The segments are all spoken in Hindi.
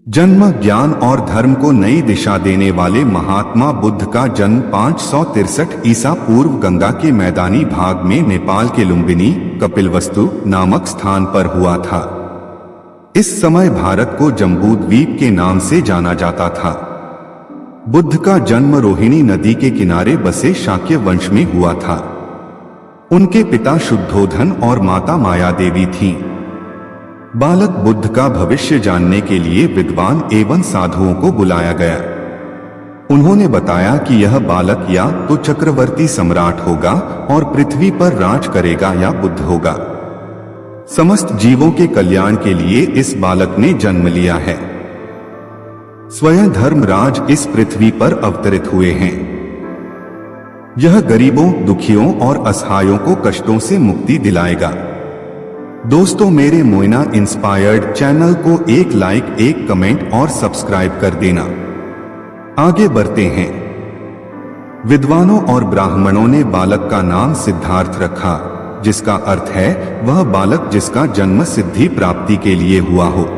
जन्म, ज्ञान और धर्म को नई दिशा देने वाले महात्मा बुद्ध का जन्म 563 ईसा पूर्व गंगा के मैदानी भाग में नेपाल के लुम्बिनी कपिलवस्तु नामक स्थान पर हुआ था। इस समय भारत को जम्बूद्वीप के नाम से जाना जाता था। बुद्ध का जन्म रोहिणी नदी के किनारे बसे शाक्य वंश में हुआ था। उनके पिता शुद्धोधन और माता माया देवी थीं। बालक बुद्ध का भविष्य जानने के लिए विद्वान एवं साधुओं को बुलाया गया। उन्होंने बताया कि यह बालक या तो चक्रवर्ती सम्राट होगा और पृथ्वी पर राज करेगा या बुद्ध होगा। समस्त जीवों के कल्याण के लिए इस बालक ने जन्म लिया है। स्वयं धर्मराज इस पृथ्वी पर अवतरित हुए हैं। यह गरीबों, दुखियों और असहायों को कष्टों से मुक्ति दिलाएगा। दोस्तों, मेरे मोइना इंस्पायर्ड चैनल को एक लाइक, एक कमेंट और सब्सक्राइब कर देना। आगे बढ़ते हैं। विद्वानों और ब्राह्मणों ने बालक का नाम सिद्धार्थ रखा, जिसका अर्थ है वह बालक जिसका जन्म सिद्धि प्राप्ति के लिए हुआ हो।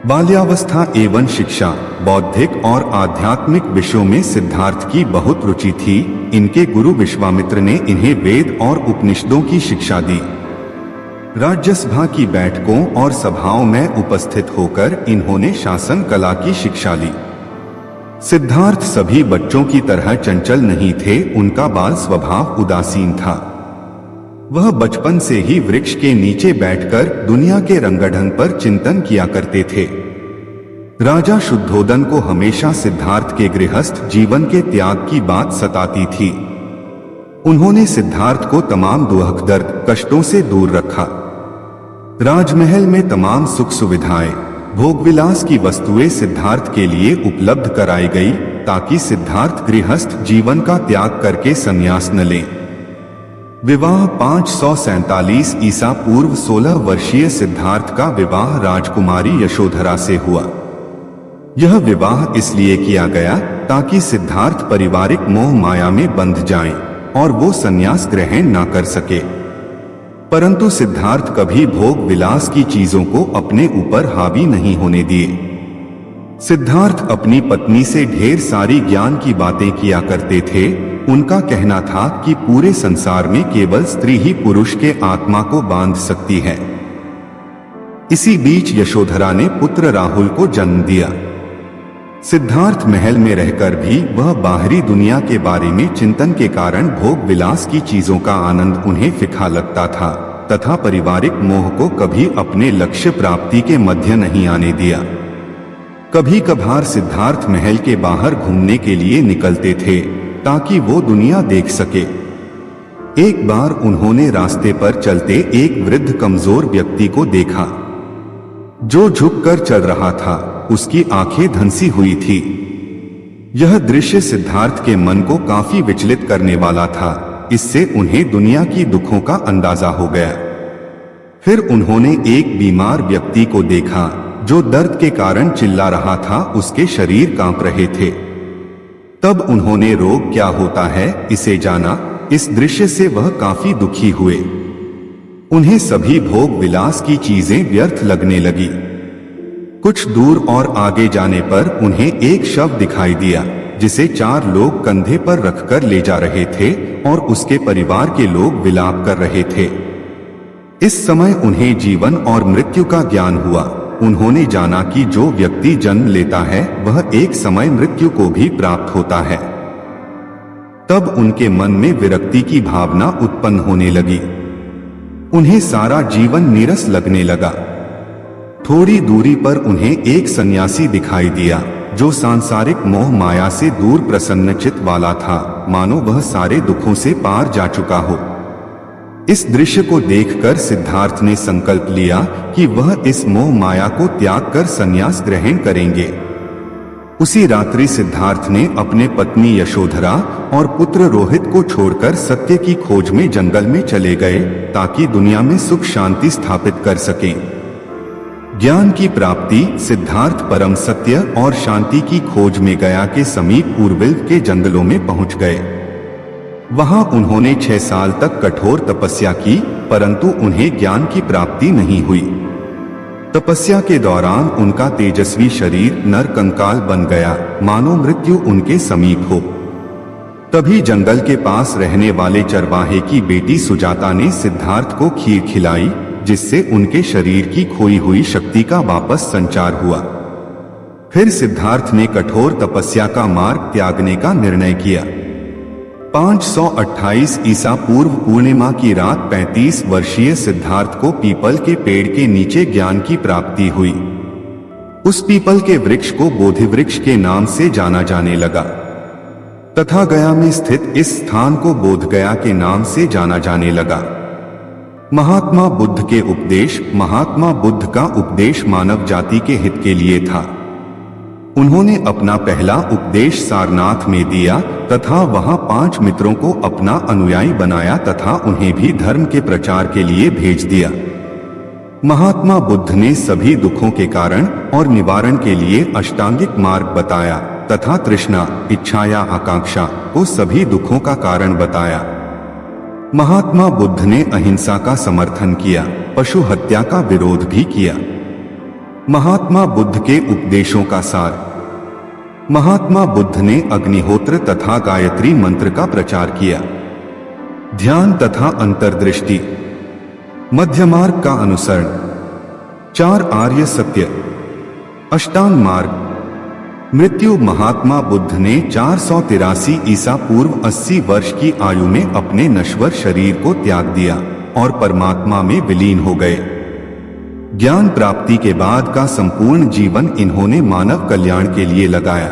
बाल्यावस्था एवं शिक्षा, बौद्धिक और आध्यात्मिक विषयों में सिद्धार्थ की बहुत रुचि थी। इनके गुरु विश्वामित्र ने इन्हें वेद और उपनिषदों की शिक्षा दी। राज्यसभा की बैठकों और सभाओं में उपस्थित होकर इन्होंने शासन कला की शिक्षा ली। सिद्धार्थ सभी बच्चों की तरह चंचल नहीं थे। उनका बाल स्वभाव उदासीन था। वह बचपन से ही वृक्ष के नीचे बैठकर दुनिया के रंगढंग पर चिंतन किया करते थे। राजा शुद्धोधन को हमेशा सिद्धार्थ के गृहस्थ जीवन के त्याग की बात सताती थी। उन्होंने सिद्धार्थ को तमाम दुख दर्द कष्टों से दूर रखा। राजमहल में तमाम सुख सुविधाएं, भोगविलास की वस्तुएं सिद्धार्थ के लिए उपलब्ध कराई गई, ताकि सिद्धार्थ गृहस्थ जीवन का त्याग करके संन्यास न लें। विवाह 547 ईसा पूर्व 16 वर्षीय सिद्धार्थ का विवाह राजकुमारी यशोधरा से हुआ। यह विवाह इसलिए किया गया ताकि सिद्धार्थ पारिवारिक मोह माया में बंध जाएं और वो संन्यास ग्रहण न कर सके। परंतु सिद्धार्थ कभी भोग विलास की चीजों को अपने ऊपर हावी नहीं होने दिए। सिद्धार्थ अपनी पत्नी से ढेर सारी ज्ञान की बातें किया करते थे। उनका कहना था कि पूरे संसार में केवल स्त्री ही पुरुष के आत्मा को बांध सकती है। इसी बीच यशोधरा ने पुत्र राहुल को जन्म दिया। सिद्धार्थ महल में रहकर भी वह बाहरी दुनिया के बारे में चिंतन के कारण भोग विलास की चीजों का आनंद उन्हें फीका लगता था तथा पारिवारिक मोह को कभी अपने लक्ष्य प्राप्ति के मध्य नहीं आने दिया। कभी कभार सिद्धार्थ महल के बाहर घूमने के लिए निकलते थे ताकि वो दुनिया देख सके। एक बार उन्होंने रास्ते पर चलते एक वृद्ध कमजोर व्यक्ति को देखा जो झुककर चल रहा था। उसकी आंखें धंसी हुई थी। यह दृश्य सिद्धार्थ के मन को काफी विचलित करने वाला था। इससे उन्हें दुनिया की दुखों का अंदाजा हो गया। फिर उन्होंने एक बीमार व्यक्ति को देखा जो दर्द के कारण चिल्ला रहा था। उसके शरीर कांप रहे थे। तब उन्होंने रोग क्या होता है इसे जाना। इस दृश्य से वह काफी दुखी हुए। उन्हें सभी भोग विलास की चीजें व्यर्थ लगने लगी। कुछ दूर और आगे जाने पर उन्हें एक शव दिखाई दिया जिसे 4 लोग कंधे पर रखकर ले जा रहे थे और उसके परिवार के लोग विलाप कर रहे थे। इस समय उन्हें जीवन और मृत्यु का ज्ञान हुआ। उन्होंने जाना कि जो व्यक्ति जन्म लेता है वह एक समय मृत्यु को भी प्राप्त होता है। तब उनके मन में विरक्ति की भावना उत्पन्न होने लगी। उन्हें सारा जीवन नीरस लगने लगा। थोड़ी दूरी पर उन्हें एक सन्यासी दिखाई दिया जो सांसारिक मोह माया से दूर प्रसन्नचित वाला था, मानो वह सारे दुखों से पार जा चुका हो। इस दृश्य को देखकर सिद्धार्थ ने संकल्प लिया कि वह इस मोह माया को त्याग कर संन्यास ग्रहण करेंगे। उसी रात्रि सिद्धार्थ ने अपने पत्नी यशोधरा और पुत्र रोहित को छोड़कर सत्य की खोज में जंगल में चले गए ताकि दुनिया में सुख शांति स्थापित कर सकें। ज्ञान की प्राप्ति, सिद्धार्थ परम सत्य और शांति की खोज में गया के समीप उर्विल के जंगलों में पहुंच गए। वहां उन्होंने 6 साल तक कठोर तपस्या की, परंतु उन्हें ज्ञान की प्राप्ति नहीं हुई। तपस्या के दौरान उनका तेजस्वी शरीर नर कंकाल बन गया, मानो मृत्यु उनके समीप हो। तभी जंगल के पास रहने वाले चरवाहे की बेटी सुजाता ने सिद्धार्थ को खीर खिलाई, जिससे उनके शरीर की खोई हुई शक्ति का वापस संचार हुआ। फिर सिद्धार्थ ने कठोर तपस्या का मार्ग त्यागने का निर्णय किया। 528 ईसा पूर्व पूर्णिमा की रात 35 वर्षीय सिद्धार्थ को पीपल के पेड़ के नीचे ज्ञान की प्राप्ति हुई। उस पीपल के वृक्ष को बोधि वृक्ष के नाम से जाना जाने लगा तथा गया में स्थित इस स्थान को बोध गया के नाम से जाना जाने लगा। महात्मा बुद्ध के उपदेश। महात्मा बुद्ध का उपदेश मानव जाति के हित के लिए था। उन्होंने अपना पहला उपदेश सारनाथ में दिया तथा वहां 5 मित्रों को अपना अनुयायी बनाया तथा उन्हें भी धर्म के प्रचार के लिए भेज दिया। महात्मा बुद्ध ने सभी दुखों के कारण और निवारण के लिए अष्टांगिक मार्ग बताया तथा तृष्णा, इच्छा या आकांक्षा को सभी दुखों का कारण बताया। महात्मा बुद्ध ने अहिंसा का समर्थन किया, पशु हत्या का विरोध भी किया। महात्मा बुद्ध के उपदेशों का सार। महात्मा बुद्ध ने अग्निहोत्र तथा गायत्री मंत्र का प्रचार किया। ध्यान तथा अंतर्दृष्टि, मध्य मार्ग का अनुसरण, 4 आर्य सत्य, अष्टांग मार्ग। मृत्यु। महात्मा बुद्ध ने 483 ईसा पूर्व 80 वर्ष की आयु में अपने नश्वर शरीर को त्याग दिया और परमात्मा में विलीन हो गए। ज्ञान प्राप्ति के बाद का संपूर्ण जीवन इन्होंने मानव कल्याण के लिए लगाया।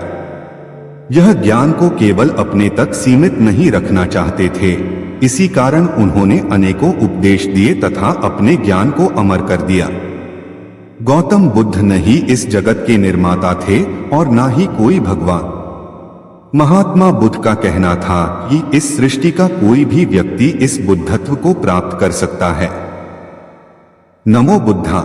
यह ज्ञान को केवल अपने तक सीमित नहीं रखना चाहते थे, इसी कारण उन्होंने अनेकों उपदेश दिए तथा अपने ज्ञान को अमर कर दिया। गौतम बुद्ध न ही इस जगत के निर्माता थे और ना ही कोई भगवान। महात्मा बुद्ध का कहना था कि इस सृष्टि का कोई भी व्यक्ति इस बुद्धत्व को प्राप्त कर सकता है। नमो बुद्धा।